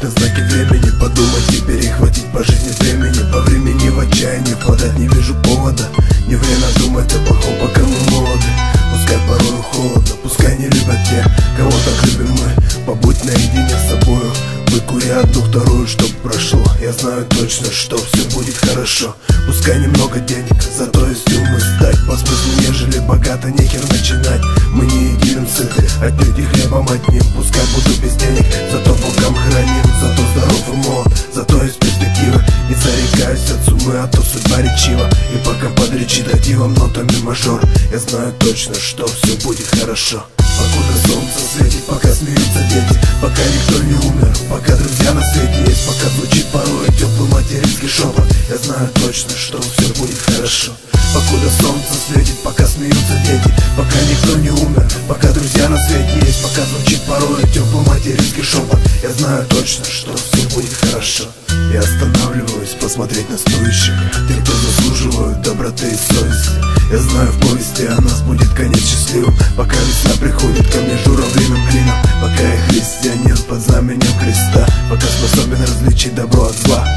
на знаки времени, подумать и перехватить по жизни времени. По времени в отчаянии впадать не вижу повода. Не время думать о плохом, пока мы молоды. Пускай порою холодно, пускай не любят те, кого так любим мы. Побудь наедине с собою, выкури одну-вторую, чтоб прошло. Я знаю точно, что все будет хорошо. Пускай немного денег, зато есть ум и стать по смыслу, нежели богато, нехер начинать. Мы не едим сыты, отнюдь и хлебом одним. Пускай буду без денег, зато Богом храним. Зато здоров и молод, зато есть перспектива. Не зарекаюсь от суммы, а то судьба речива. И пока под речитативом нотами мажор, я знаю точно, что все будет хорошо. Покуда солнце светит, пока смеются дети, пока никто не умер, пока друзья на свете есть, пока звучит порой теплый материнский шепот, я знаю точно, что все будет хорошо. Покуда солнце светит, пока смеются дети, пока никто не умер, пока друзья на свете есть, пока звучит порой теплый материнский шепот, я знаю точно, что все будет хорошо. Я останавливаюсь посмотреть на стоящих, те, кто заслуживают доброты и совести. Я знаю, в повести о нас будет конец счастливым, пока весна приходит ко мне журавлиным клином, пока я христианин под знаменем креста, пока способен различить добро от зла,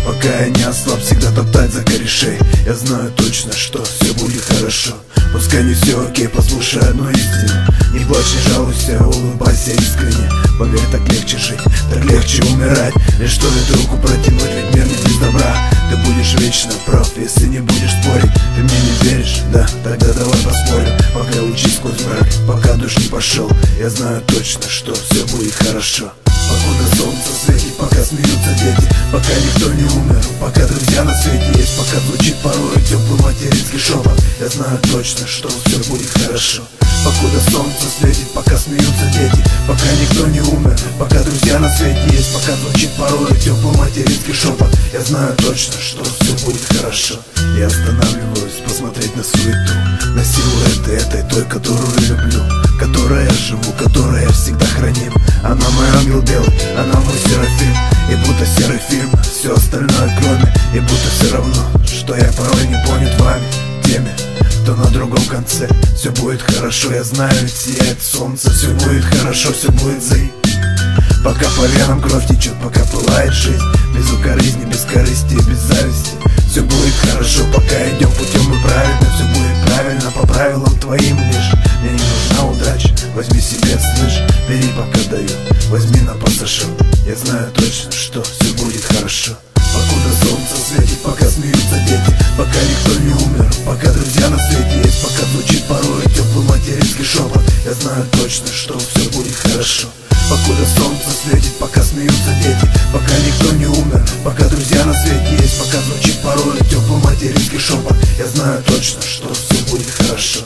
пока я не ослаб всегда топтать за корешей. Я знаю точно, что все будет хорошо. Пускай не все окей, послушай одну истину. Не плачь, не жалуйся, улыбайся искренне. Поверь, так легче жить, так легче умирать. Лишь стоит руку протянуть, ведь мир не без добра. Ты будешь вечно прав, если не будешь спорить. Ты мне не веришь? Да, тогда давай поспорим. Пока учись сквозь мрак, пока душ не пошел, я знаю точно, что все будет хорошо. Покуда солнце светит, пока смеются дети, пока никто не умер, пока друзья на свете есть, пока звучит порой теплый материнский шепот, я знаю точно, что все будет хорошо. Покуда солнце светит, пока смеются дети, пока никто не умер, пока друзья на свете есть, пока звучит порой теплый материнский шепот, я знаю точно, что все будет хорошо. Я останавливаюсь посмотреть на суету, на силуэты этой той, которую люблю, которой я живу, которой я всегда храним. Она мой ангел белый, она мой серафим. И будто серый фильм, все остальное кроме. И будто все равно, что я порой не понят вами, теми, кто на другом конце. Все будет хорошо, я знаю, ведь сияет солнце. Все будет хорошо, все будет заи. Пока по венам кровь течет, пока пылает жизнь, без укоризни, без корысти, без зависти. Все будет хорошо, пока идем путем и правильно. Все будет правильно, по правилам твоим лишь. Мне не нужна удача, возьми себе, слышь. Бери, пока даю, возьми на пассажир. Я знаю точно, что все будет хорошо. Покуда солнце светит, пока смеются дети, пока никто не умер, пока друзья на свете есть, пока звучит порой теплый материнский шепот, я знаю точно, что все будет хорошо. Покуда солнце светит, пока смеются дети, пока никто не умер, пока друзья на свете есть, пока звучит порой теплый материнский шепот, я знаю точно, что все будет хорошо.